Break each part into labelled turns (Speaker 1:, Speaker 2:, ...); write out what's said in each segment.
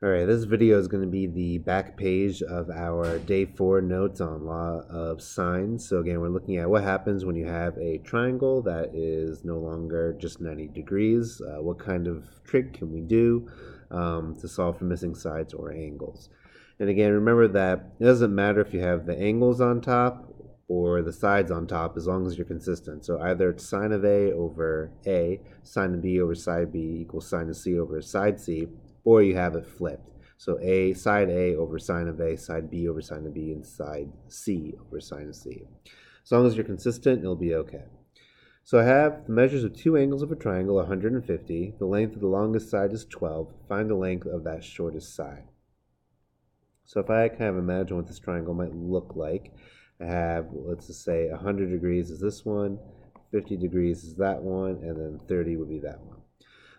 Speaker 1: Alright, this video is going to be the back page of our day 4 notes on law of sines. So again, we're looking at what happens when you have a triangle that is no longer just 90 degrees. What kind of trick can we do to solve for missing sides or angles? And again, remember that it doesn't matter if you have the angles on top or the sides on top as long as you're consistent. So either it's sine of A over A, sine of B over side B equals sine of C over side C, or you have it flipped. So side A over sine of A, side B over sine of B, and side C over sine of C. As long as you're consistent, it'll be okay. So I have the measures of two angles of a triangle, 150. The length of the longest side is 12. Find the length of that shortest side. So if I kind of imagine what this triangle might look like, I have, let's just say 100 degrees is this one, 50 degrees is that one, and then 30 would be that one.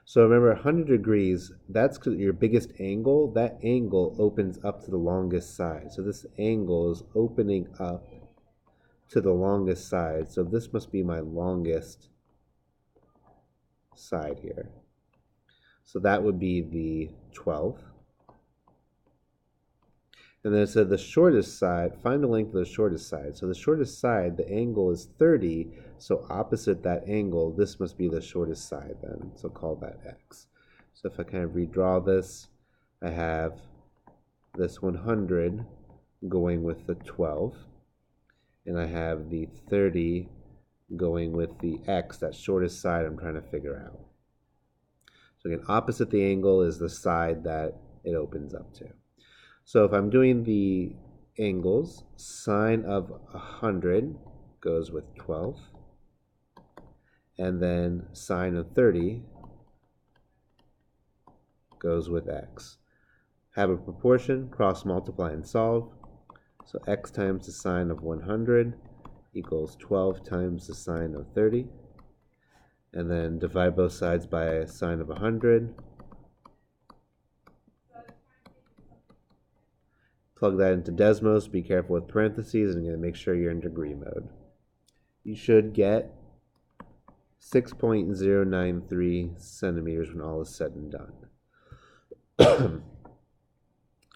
Speaker 1: So remember, 100 degrees, that's your biggest angle. That angle opens up to the longest side. So this angle is opening up to the longest side. So this must be my longest side here. So that would be the 12. And then it said the shortest side, find the length of the shortest side. So the shortest side, the angle is 30. So opposite that angle, this must be the shortest side then. So call that x. So if I kind of redraw this, I have this 100 going with the 12. And I have the 30 going with the x, that shortest side I'm trying to figure out. So again, opposite the angle is the side that it opens up to. So if I'm doing the angles, sine of 100 goes with 12, and then sine of 30 goes with x. Have a proportion, cross multiply and solve. So x times the sine of 100 equals 12 times the sine of 30, and then divide both sides by a sine of 100. Plug that into Desmos. Be careful with parentheses, and you're going to make sure you're in degree mode. You should get 6.093 centimeters when all is said and done.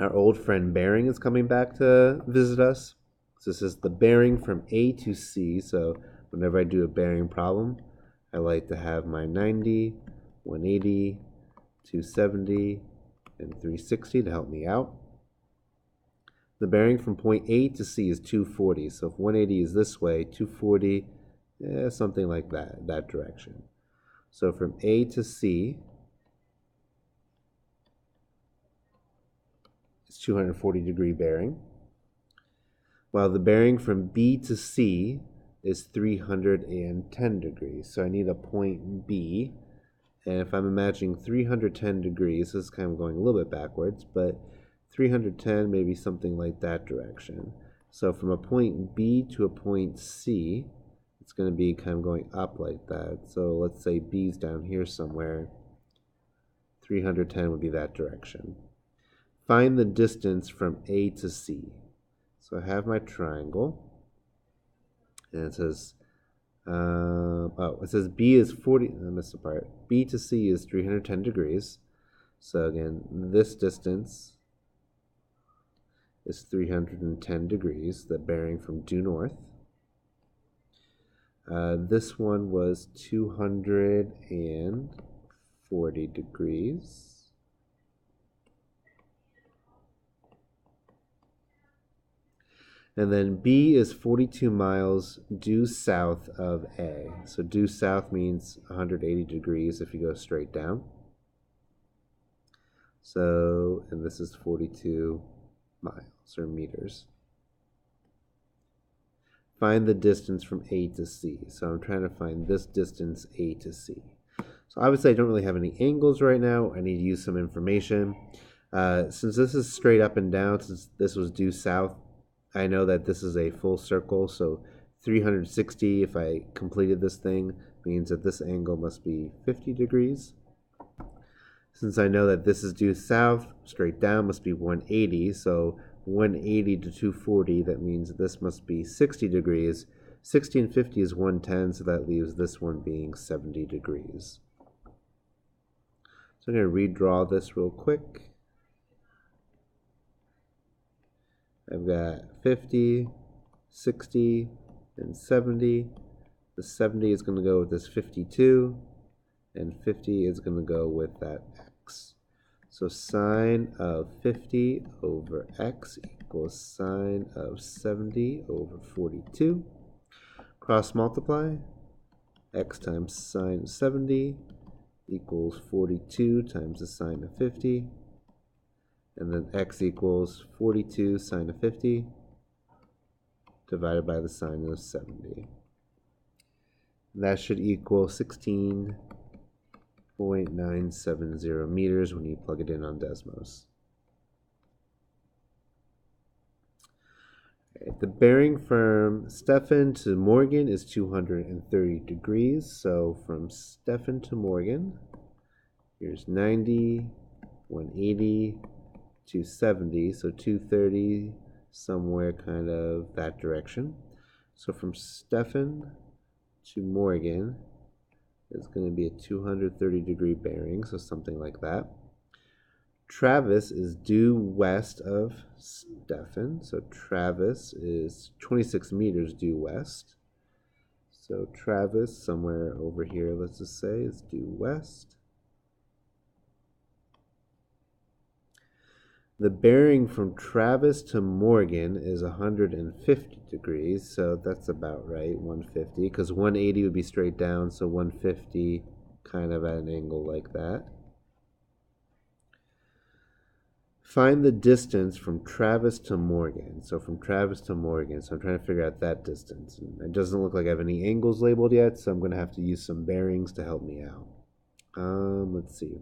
Speaker 1: Our old friend bearing is coming back to visit us. So this is the bearing from A to C. So whenever I do a bearing problem, I like to have my 90, 180, 270, and 360 to help me out. The bearing from point A to C is 240. So if 180 is this way, 240, something like that direction. So from A to C, it's 240 degree bearing. While the bearing from B to C is 310 degrees. So I need a point B. And if I'm imagining 310 degrees, this is kind of going a little bit backwards, but 310, maybe something like that direction. So from a point B to a point C, it's going to be kind of going up like that. So let's say B's down here somewhere. 310 would be that direction. Find the distance from A to C. So I have my triangle, and it says, it says B is 40, I missed the part. B to C is 310 degrees. So again, this distance is 310 degrees, the bearing from due north. This one was 240 degrees. And then B is 42 miles due south of A. So due south means 180 degrees if you go straight down. So, and this is 42 miles or meters. Find the distance from A to C. So I'm trying to find this distance A to C. So obviously I don't really have any angles right now. I need to use some information. Since this is straight up and down, since this was due south, I know that this is a full circle. So 360, if I completed this thing, means that this angle must be 50 degrees. Since I know that this is due south, straight down must be 180. So 180 to 240, that means this must be 60 degrees. 60 and 50 is 110, so that leaves this one being 70 degrees. So I'm going to redraw this real quick. I've got 50, 60, and 70. The 70 is going to go with this 52, and 50 is going to go with that x. So sine of 50 over x equals sine of 70 over 42. Cross multiply. X times sine of 70 equals 42 times the sine of 50. And then x equals 42 sine of 50 divided by the sine of 70. That should equal 16.970 meters when you plug it in on Desmos. Okay, the bearing from Stefan to Morgan is 230 degrees. So from Stefan to Morgan, here's 90, 180, 270, so 230, somewhere kind of that direction. So from Stefan to Morgan is going to be a 230 degree bearing, so something like that. Travis is due west of Stefan, so Travis is 26 meters due west. So Travis, somewhere over here, let's just say, is due west. The bearing from Travis to Morgan is 150 degrees, so that's about right, 150, because 180 would be straight down, so 150 kind of at an angle like that. Find the distance from Travis to Morgan. So from Travis to Morgan, so I'm trying to figure out that distance. And it doesn't look like I have any angles labeled yet, so I'm going to have to use some bearings to help me out. Let's see.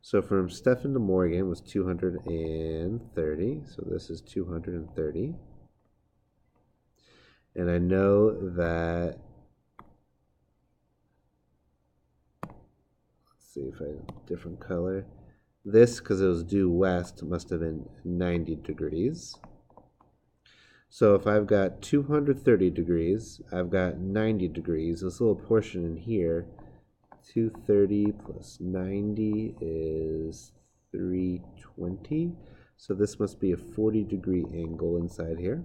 Speaker 1: So from Stefan to Morgan was 230. So this is 230. And I know that, let's see if I have a different color. This, because it was due west, must have been 90 degrees. So if I've got 230 degrees, I've got 90 degrees. This little portion in here, 230 plus 90 is 320. So this must be a 40-degree angle inside here.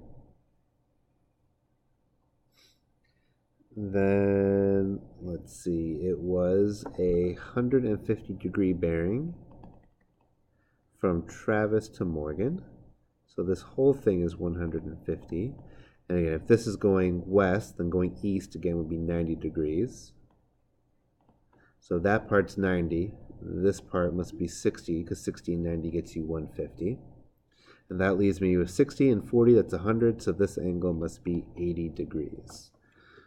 Speaker 1: Then, let's see, it was a 150-degree bearing from Travis to Morgan. So this whole thing is 150. And again, if this is going west, then going east again would be 90 degrees. So that part's 90. This part must be 60, because 60 and 90 gets you 150. And that leaves me with 60 and 40, that's 100, so this angle must be 80 degrees.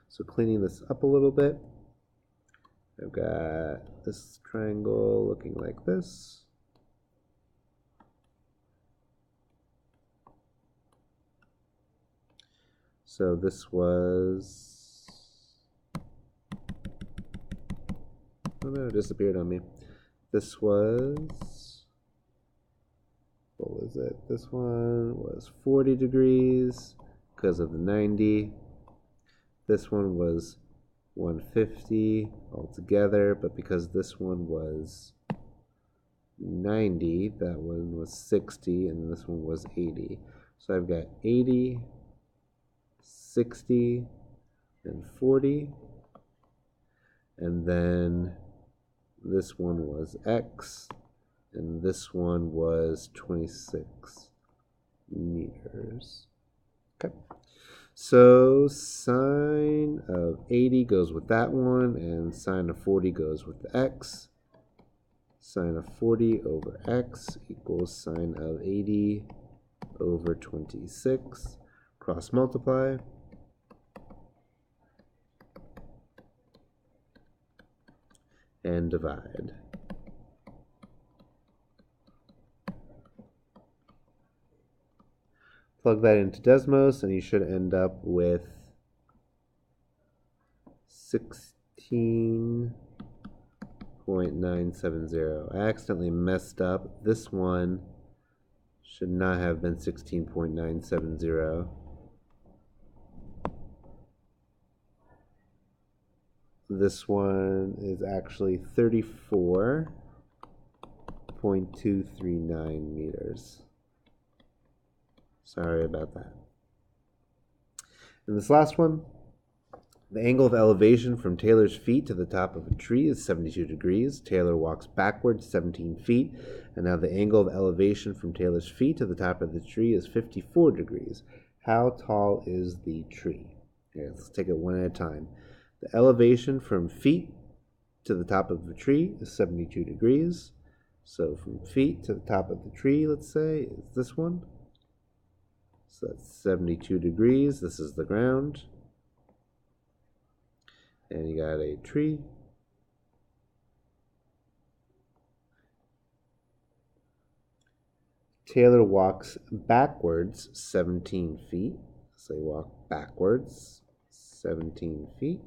Speaker 1: So cleaning this up a little bit, I've got this triangle looking like this. So this was, oh no, it disappeared on me. This was, what was it? This one was 40 degrees because of the 90. This one was 150 altogether, but because this one was 90, that one was 60, and this one was 80. So I've got 80, 60, and 40. And then this one was X, and this one was 26 meters. Okay. So sine of 80 goes with that one, and sine of 40 goes with the X. Sine of 40 over X equals sine of 80 over 26. Cross multiply. And divide. Plug that into Desmos, and you should end up with 16.970. I accidentally messed up. This one should not have been 16.970. This one is actually 34.239 meters. Sorry about that. And this last one, the angle of elevation from Taylor's feet to the top of a tree is 72 degrees. Taylor walks backwards 17 feet. And now the angle of elevation from Taylor's feet to the top of the tree is 54 degrees. How tall is the tree? Here, let's take it one at a time. The elevation from feet to the top of the tree is 72 degrees. So from feet to the top of the tree, let's say, is this one. So that's 72 degrees. This is the ground. And you got a tree. Taylor walks backwards 17 feet. So you walk backwards 17 feet.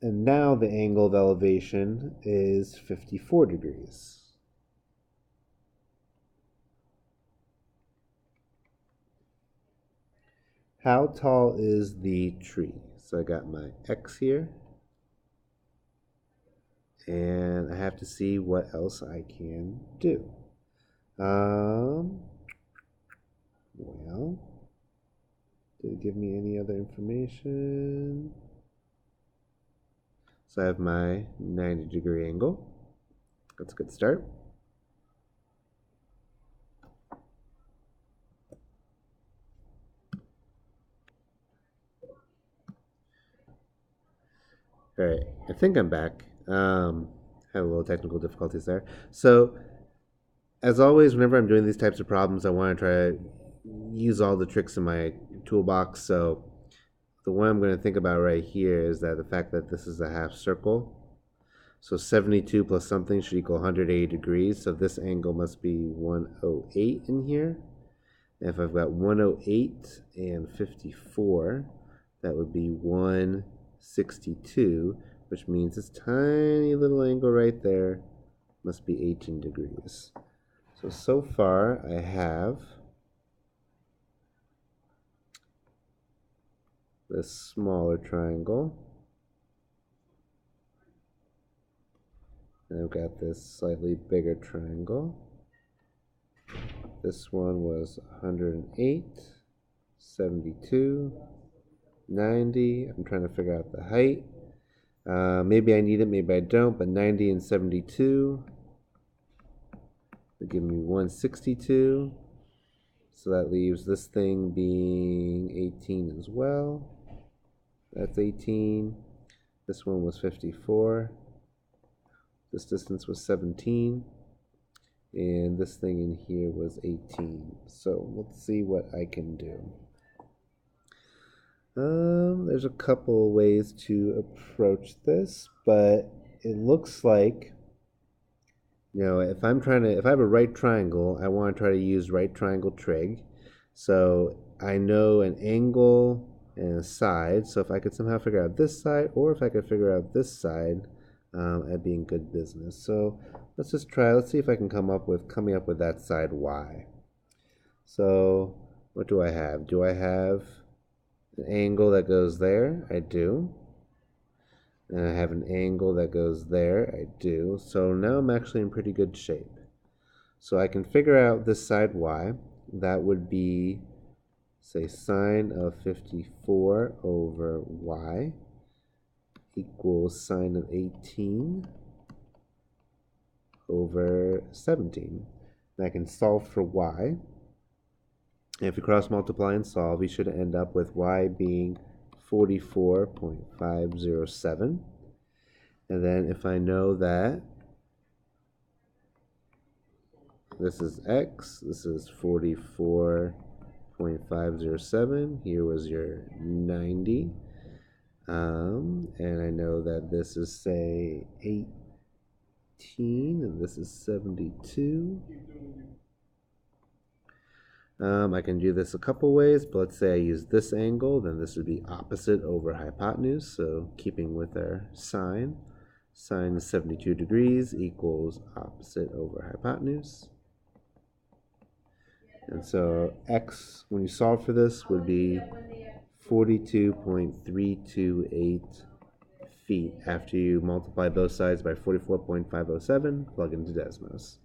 Speaker 1: And now the angle of elevation is 54 degrees. How tall is the tree? So I got my X here. And I have to see what else I can do. Well, did it give me any other information? So I have my 90-degree angle. That's a good start. All right, I think I'm back. Had a little technical difficulties there. So, as always, whenever I'm doing these types of problems, I want to try to use all the tricks in my toolbox. So, the one I'm going to think about right here is that the fact that this is a half circle. So 72 plus something should equal 180 degrees. So this angle must be 108 in here. And if I've got 108 and 54, that would be 162, which means this tiny little angle right there must be 18 degrees. So far I have this smaller triangle. And I've got this slightly bigger triangle. This one was 108, 72, 90. I'm trying to figure out the height. Maybe I need it, maybe I don't, but 90 and 72 will give me 162. So that leaves this thing being 18 as well. That's 18. This one was 54. This distance was 17. And this thing in here was 18. So let's see what I can do. There's a couple ways to approach this, but it looks like, if I have a right triangle, I want to try to use right triangle trig. So I know an angle and a side. So if I could somehow figure out this side, or if I could figure out this side, I'd be in good business. So let's just try. Let's see if I can coming up with that side y. So what do I have? Do I have an angle that goes there? I do. And I have an angle that goes there. I do. So now I'm actually in pretty good shape. So I can figure out this side y. That would be, say, sine of 54 over y equals sine of 18 over 17. And I can solve for y. And if you cross multiply and solve, you should end up with y being 44.507. And then if I know that this is x, this is 44.507, here was your 90. And I know that this is, say, 18, and this is 72. I can do this a couple ways, but let's say I use this angle, then this would be opposite over hypotenuse, so keeping with our sine. Sine is 72 degrees equals opposite over hypotenuse. And so x, when you solve for this, would be 42.328 feet. After you multiply both sides by 44.507, plug into Desmos.